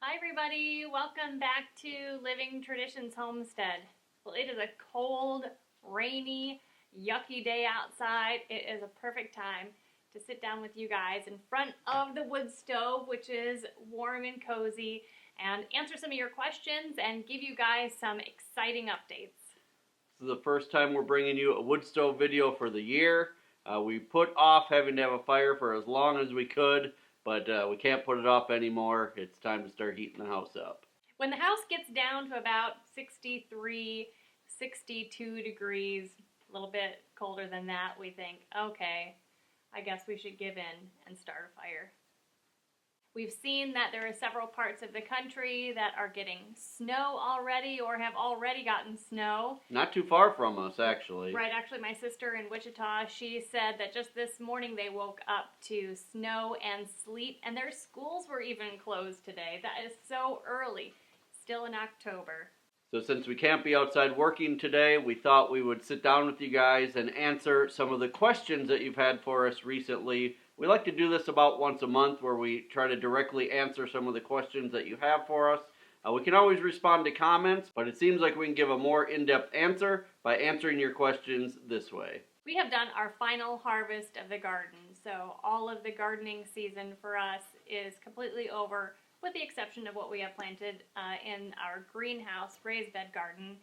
Hi everybody, welcome back to Living Traditions Homestead. Well, it is a cold, rainy, yucky day outside. It is a perfect time to sit down with you guys in front of the wood stove, which is warm and cozy, and answer some of your questions and give you guys some exciting updates. This is the first time we're bringing you a wood stove video for the year. We put off having to have a fire for as long as we could, but we can't put it off anymore. It's time to start heating the house up. When the house gets down to about 63, 62 degrees, a little bit colder than that, we think, okay, I guess we should give in and start a fire. We've seen that there are several parts of the country that are getting snow already or have already gotten snow. Not too far from us, actually. Right, actually my sister in Wichita, she said that just this morning they woke up to snow and sleet, and their schools were even closed today. That is so early, still in October. So since we can't be outside working today, we thought we would sit down with you guys and answer some of the questions that you've had for us recently. We like to do this about once a month where we try to directly answer some of the questions that you have for us. We can always respond to comments, but it seems like we can give a more in-depth answer by answering your questions this way. We have done our final harvest of the garden, so all of the gardening season for us is completely over, with the exception of what we have planted in our greenhouse raised bed garden.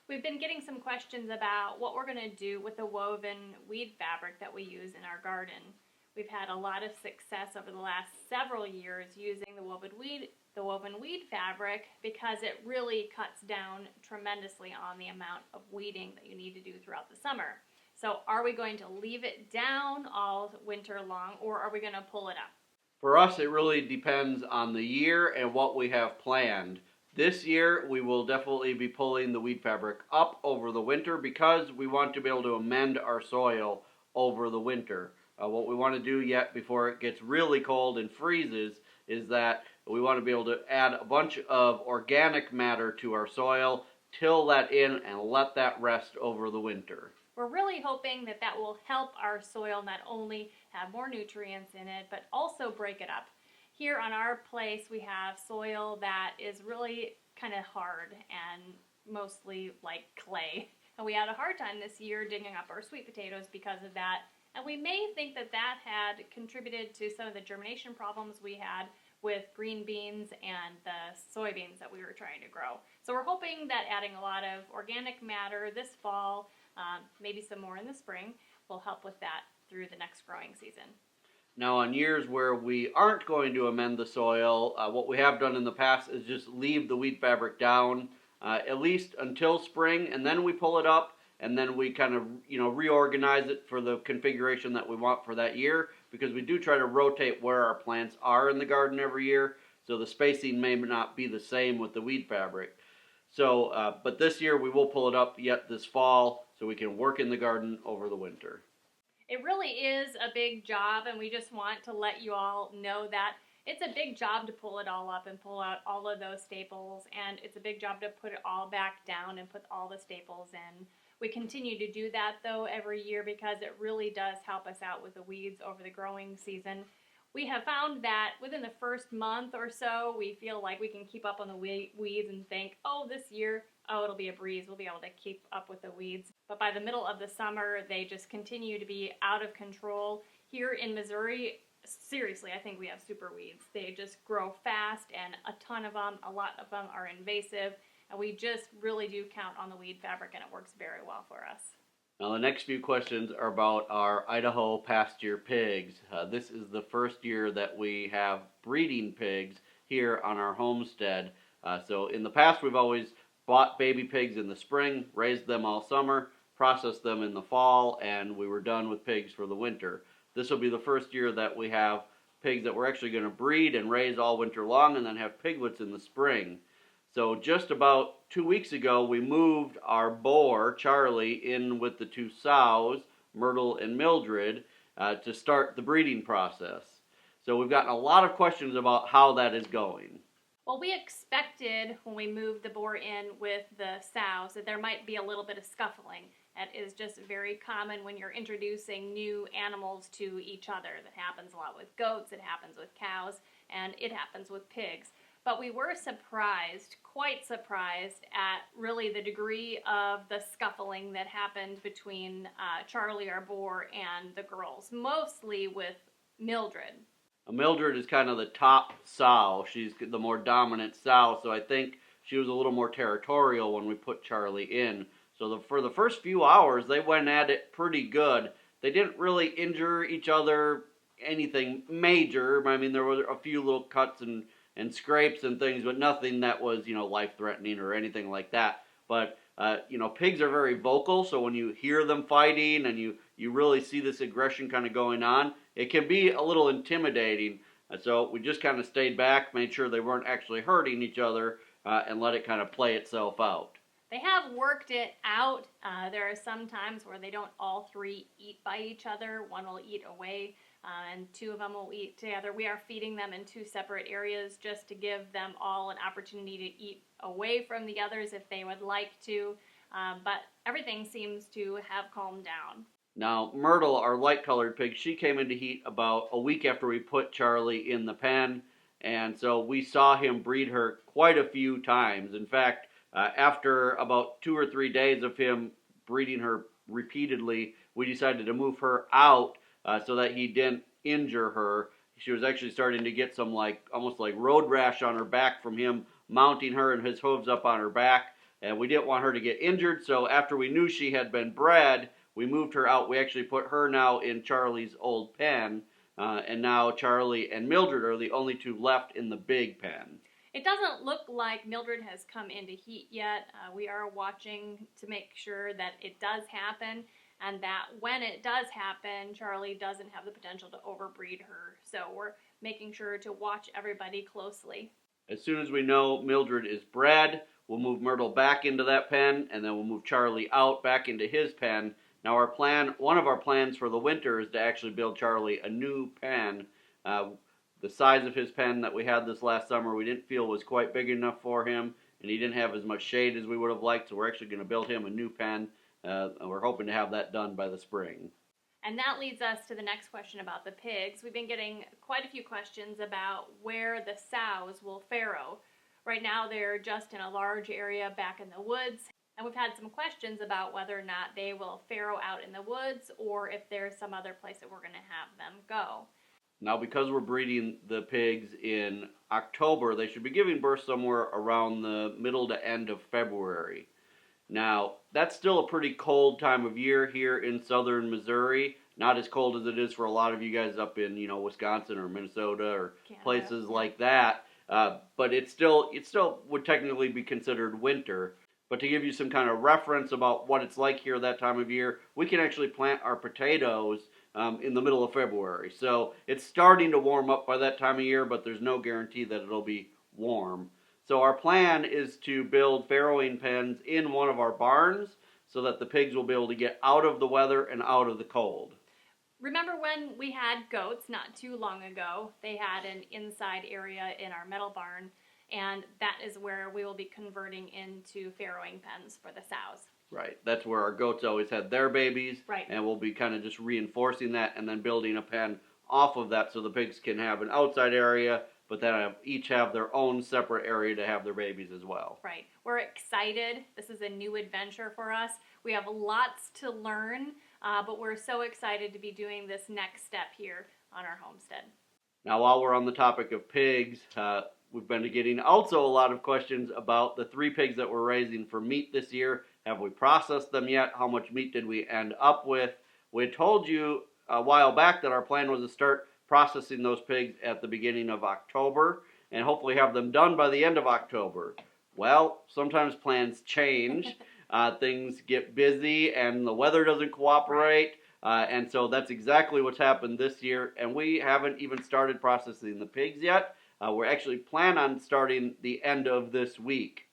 We've been getting some questions about what we're going to do with the woven weed fabric that we use in our garden. We've had a lot of success over the last several years using the woven weed fabric because it really cuts down tremendously on the amount of weeding that you need to do throughout the summer. So are we going to leave it down all winter long, or are we going to pull it up? For us, it really depends on the year and what we have planned. This year, we will definitely be pulling the weed fabric up over the winter because we want to be able to amend our soil over the winter. What we want to do yet before it gets really cold and freezes is that we want to be able to add a bunch of organic matter to our soil, till that in, and let that rest over the winter. We're really hoping that that will help our soil not only have more nutrients in it, but also break it up. Here on our place, we have soil that is really kind of hard and mostly like clay. And we had a hard time this year digging up our sweet potatoes because of that. And we may think that that had contributed to some of the germination problems we had with green beans and the soybeans that we were trying to grow. So we're hoping that adding a lot of organic matter this fall, maybe some more in the spring, will help with that through the next growing season. Now, on years where we aren't going to amend the soil, what we have done in the past is just leave the weed fabric down at least until spring, and then we pull it up, and then we kind of, reorganize it for the configuration that we want for that year, because we do try to rotate where our plants are in the garden every year, so the spacing may not be the same with the weed fabric. So, but this year we will pull it up yet this fall, so we can work in the garden over the winter. It really is a big job, and we just want to let you all know that it's a big job to pull it all up and pull out all of those staples, and it's a big job to put it all back down and put all the staples in. We continue to do that, though, every year because it really does help us out with the weeds over the growing season. We have found that within the first month or so, we feel like we can keep up on the weeds and think, oh, this year, it'll be a breeze. We'll be able to keep up with the weeds. But by the middle of the summer, they just continue to be out of control. Here in Missouri, seriously, I think we have super weeds. They just grow fast, and a ton of them, a lot of them are invasive. And we just really do count on the weed fabric, and it works very well for us. Now, the next few questions are about our Idaho pasture pigs. This is the first year that we have breeding pigs here on our homestead. So in the past, we've always bought baby pigs in the spring, raised them all summer, processed them in the fall, and we were done with pigs for the winter. This will be the first year that we have pigs that we're actually going to breed and raise all winter long, and then have piglets in the spring. So just about 2 weeks ago, we moved our boar, Charlie, in with the two sows, Myrtle and Mildred, to start the breeding process. So we've gotten a lot of questions about how that is going. Well, we expected when we moved the boar in with the sows that there might be a little bit of scuffling. That is just very common when you're introducing new animals to each other. That happens a lot with goats, it happens with cows, and it happens with pigs. but we were surprised, quite surprised, at really the degree of the scuffling that happened between Charlie, our boar, and the girls, mostly with Mildred. Mildred is kind of the top sow. She's the more dominant sow, so I think she was a little more territorial when we put Charlie in. So for the first few hours, they went at it pretty good. They didn't really injure each other anything major. I mean, there were a few little cuts and scrapes and things, but nothing that was, life-threatening or anything like that. But, pigs are very vocal, so when you hear them fighting and you really see this aggression kind of going on, it can be a little intimidating. So we just kind of stayed back, made sure they weren't actually hurting each other, and let it kind of play itself out. They have worked it out. There are some times where they don't all three eat by each other. One will eat away, and two of them will eat together. We are feeding them in two separate areas just to give them all an opportunity to eat away from the others if they would like to. But everything seems to have calmed down. Now, Myrtle, our light-colored pig, she came into heat about a week after we put Charlie in the pen, and so we saw him breed her quite a few times. In fact, after about 2 or 3 days of him breeding her repeatedly, we decided to move her out so that he didn't injure her. She was actually starting to get some almost like road rash on her back from him mounting her and his hooves up on her back, and we didn't want her to get injured, so after we knew she had been bred, we moved her out. We actually put her now in Charlie's old pen, and now Charlie and Mildred are the only two left in the big pen. It doesn't look like Mildred has come into heat yet. We are watching to make sure that it does happen, and that when it does happen, Charlie doesn't have the potential to overbreed her. So we're making sure to watch everybody closely. As soon as we know Mildred is bred, we'll move Myrtle back into that pen, and then we'll move Charlie out back into his pen. Now one of our plans for the winter is to actually build Charlie a new pen. The size of his pen that we had this last summer, we didn't feel was quite big enough for him, and he didn't have as much shade as we would have liked, so we're actually going to build him a new pen, and we're hoping to have that done by the spring. And that leads us to the next question about the pigs. We've been getting quite a few questions about where the sows will farrow. Right now they're just in a large area back in the woods, and we've had some questions about whether or not they will farrow out in the woods or if there's some other place that we're going to have them go. Now, because we're breeding the pigs in October, they should be giving birth somewhere around the middle to end of February. Now, that's still a pretty cold time of year here in southern Missouri. Not as cold as it is for a lot of you guys up in, Wisconsin or Minnesota or Canada, places like that. But it still would technically be considered winter. But to give you some kind of reference about what it's like here that time of year, we can actually plant our potatoes in the middle of February. So it's starting to warm up by that time of year, but there's no guarantee that it'll be warm. So our plan is to build farrowing pens in one of our barns so that the pigs will be able to get out of the weather and out of the cold. Remember when we had goats not too long ago? They had an inside area in our metal barn, and that is where we will be converting into farrowing pens for the sows. Right. That's where our goats always had their babies. Right. And we'll be kind of just reinforcing that and then building a pen off of that so the pigs can have an outside area, but then each have their own separate area to have their babies as well. Right. We're excited. This is a new adventure for us. We have lots to learn, but we're so excited to be doing this next step here on our homestead. Now, while we're on the topic of pigs, we've been getting also a lot of questions about the 3 pigs that we're raising for meat this year. Have we processed them yet? How much meat did we end up with? We told you a while back that our plan was to start processing those pigs at the beginning of October and hopefully have them done by the end of October. Well, sometimes plans change. Things get busy and the weather doesn't cooperate. And so that's exactly what's happened this year. And we haven't even started processing the pigs yet. We're actually plan on starting the end of this week.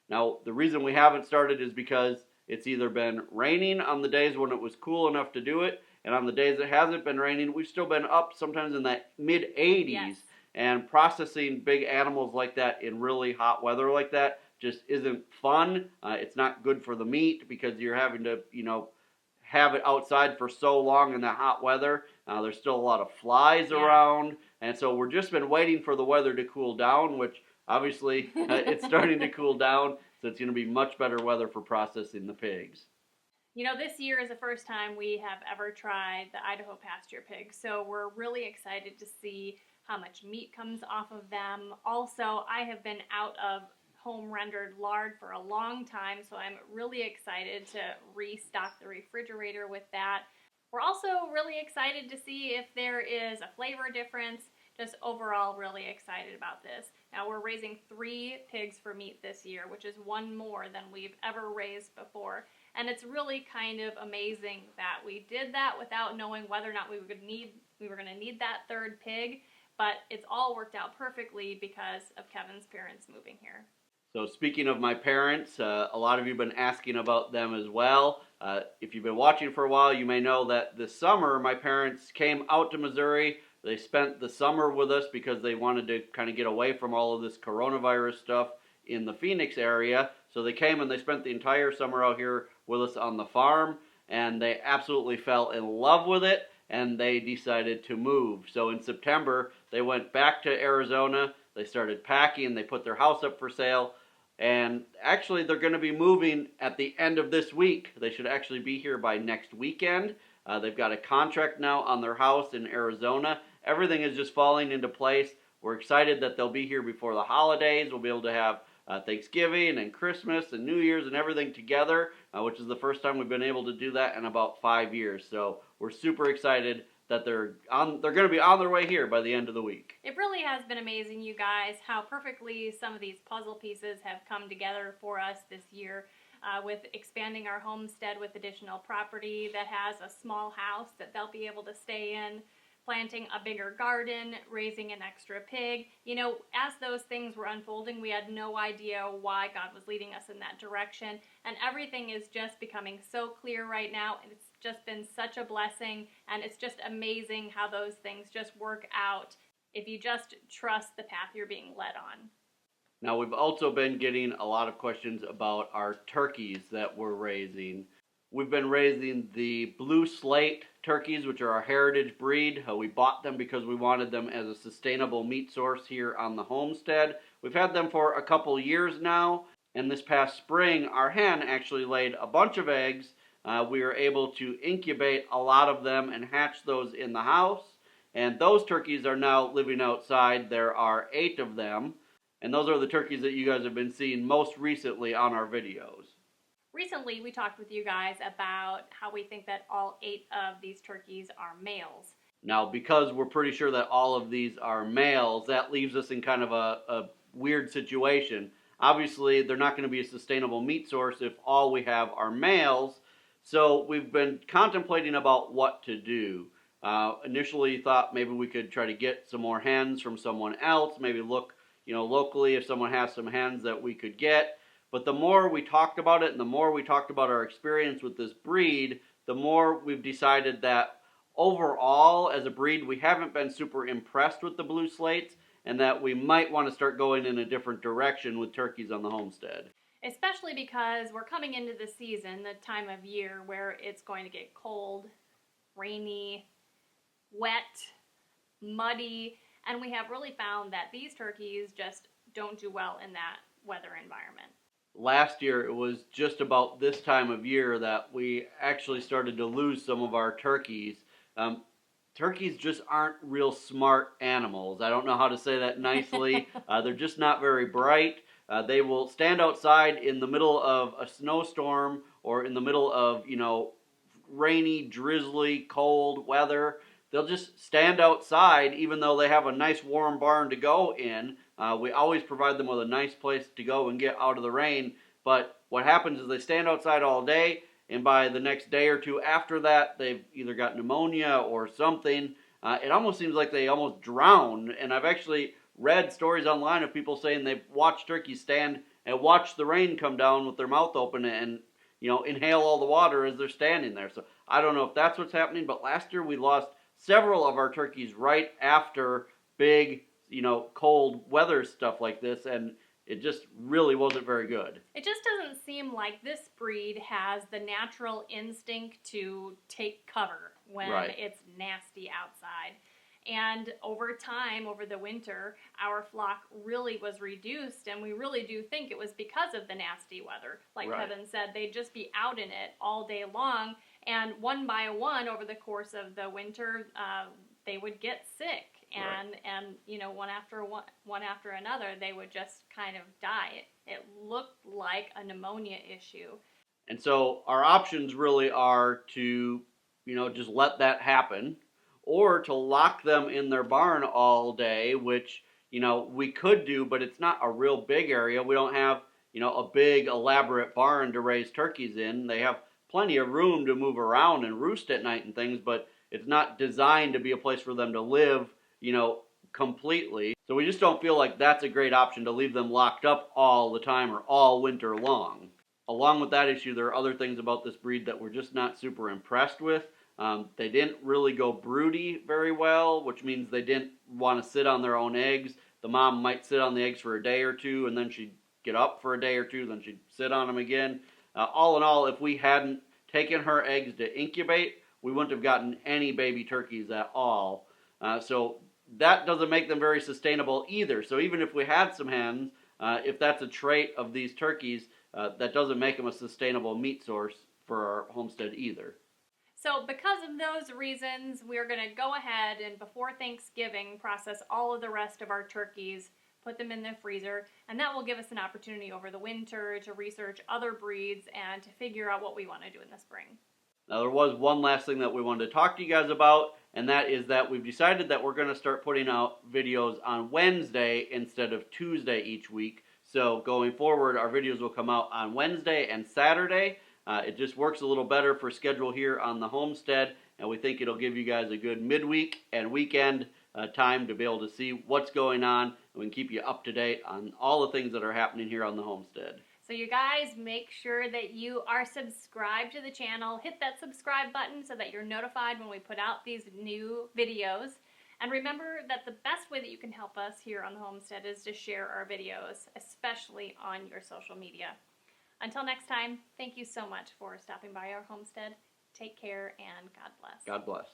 Now, the reason we haven't started is because it's either been raining on the days when it was cool enough to do it, and on the days it hasn't been raining, we've still been up sometimes in the mid-80s. Yes. And processing big animals like that in really hot weather like that just isn't fun. It's not good for the meat because you're having to, have it outside for so long in that hot weather. There's still a lot of flies around, and so we've just been waiting for the weather to cool down, which obviously it's starting to cool down, so it's going to be much better weather for processing the pigs. You know, this year is the first time we have ever tried the Idaho pasture pigs, so we're really excited to see how much meat comes off of them. Also, I have been out of home rendered lard for a long time, so I'm really excited to restock the refrigerator with that. We're also really excited to see if there is a flavor difference. Just overall really excited about this. Now we're raising 3 pigs for meat this year, which is 1 more than we've ever raised before. And it's really kind of amazing that we did that without knowing whether or not we were going to need that 3rd pig, but it's all worked out perfectly because of Kevin's parents moving here. So speaking of my parents, a lot of you have been asking about them as well. If you've been watching for a while, you may know that this summer my parents came out to Missouri. They spent the summer with us because they wanted to kind of get away from all of this coronavirus stuff in the Phoenix area. So they came and they spent the entire summer out here with us on the farm, and they absolutely fell in love with it, and they decided to move. So in September, they went back to Arizona. They started packing. They put their house up for sale. And actually, they're going to be moving at the end of this week. They should actually be here by next weekend. They've got a contract now on their house in Arizona. Everything is just falling into place. We're excited that they'll be here before the holidays. We'll be able to have Thanksgiving and Christmas and New Year's and everything together, which is the first time we've been able to do that in about 5 years. So we're super excited that they're going to be on their way here by the end of the week. It really has been amazing, you guys, how perfectly some of these puzzle pieces have come together for us this year, with expanding our homestead with additional property that has a small house that they'll be able to stay in, planting a bigger garden, raising an extra pig. You know, as those things were unfolding, we had no idea why God was leading us in that direction, and everything is just becoming so clear right now. It's just been such a blessing, and it's just amazing how those things just work out if you just trust the path you're being led on. Now, we've also been getting a lot of questions about our turkeys that we're raising. We've been raising the Blue Slate turkeys, which are our heritage breed. We bought them because we wanted them as a sustainable meat source here on the homestead. We've had them for a couple years now, and this past spring, our hen actually laid a bunch of eggs. We were able to incubate a lot of them and hatch those in the house, and those turkeys are now living outside. There are 8 of them, and those are the turkeys that you guys have been seeing most recently on our videos. Recently, we talked with you guys about how we think that all 8 of these turkeys are males. Now, because we're pretty sure that all of these are males, that leaves us in kind of a weird situation. Obviously, they're not going to be a sustainable meat source if all we have are males, so we've been contemplating about what to do. Initially thought maybe we could try to get some more hens from someone else, maybe look, locally if someone has some hens that we could get. But the more we talked about it and the more we talked about our experience with this breed, the more we've decided that overall, as a breed, we haven't been super impressed with the Blue Slates, and that we might want to start going in a different direction with turkeys on the homestead. Especially because we're coming into the season, the time of year where it's going to get cold, rainy, wet, muddy, and we have really found that these turkeys just don't do well in that weather environment. Last year, it was just about this time of year that we actually started to lose some of our turkeys. Turkeys just aren't real smart animals. I don't know how to say that nicely. They're just not very bright. They will stand outside in the middle of a snowstorm or in the middle of, rainy, drizzly, cold weather. They'll just stand outside even though they have a nice warm barn to go in. We always provide them with a nice place to go and get out of the rain. But what happens is they stand outside all day, and by the next day or two after that, they've either got pneumonia or something. It almost seems like they almost drown. And I've actually read stories online of people saying they've watched turkeys stand and watch the rain come down with their mouth open and inhale all the water as they're standing there. So I don't know if that's what's happening, but last year we lost several of our turkeys right after big, cold weather stuff like this, and it just really wasn't very good. It just doesn't seem like this breed has the natural instinct to take cover when Right. it's nasty outside. And over time, over the winter, our flock really was reduced, and we really do think it was because of the nasty weather. Like Right. Kevin said, they'd just be out in it all day long, and one by one over the course of the winter, they would get sick, and you know, one after another, they would just kind of die. It looked like a pneumonia issue. And so our options really are to, you know, just let that happen, or to lock them in their barn all day, which, you know, we could do, but it's not a real big area. We don't have, you know, a big elaborate barn to raise turkeys in. They have plenty of room to move around and roost at night and things, but it's not designed to be a place for them to live, you know, completely. So we just don't feel like that's a great option to leave them locked up all the time or all winter long. Along with that issue, there are other things about this breed that we're just not super impressed with. They didn't really go broody very well, which means they didn't want to sit on their own eggs. The mom might sit on the eggs for a day or two, and then she'd get up for a day or two, then she'd sit on them again. All in all, if we hadn't taken her eggs to incubate, we wouldn't have gotten any baby turkeys at all. So that doesn't make them very sustainable either. So even if we had some hens, if that's a trait of these turkeys, that doesn't make them a sustainable meat source for our homestead either. So because of those reasons, we're going to go ahead and before Thanksgiving process all of the rest of our turkeys, put them in the freezer, and that will give us an opportunity over the winter to research other breeds and to figure out what we want to do in the spring. Now there was one last thing that we wanted to talk to you guys about, and that is that we've decided that we're going to start putting out videos on Wednesday instead of Tuesday each week. So going forward, our videos will come out on Wednesday and Saturday. It just works a little better for schedule here on the homestead, and we think it'll give you guys a good midweek and weekend time to be able to see what's going on, and we can keep you up to date on all the things that are happening here on the homestead. So you guys make sure that you are subscribed to the channel. Hit that subscribe button so that you're notified when we put out these new videos. And remember that the best way that you can help us here on the homestead is to share our videos, especially on your social media. Until next time, thank you so much for stopping by our homestead. Take care and God bless. God bless.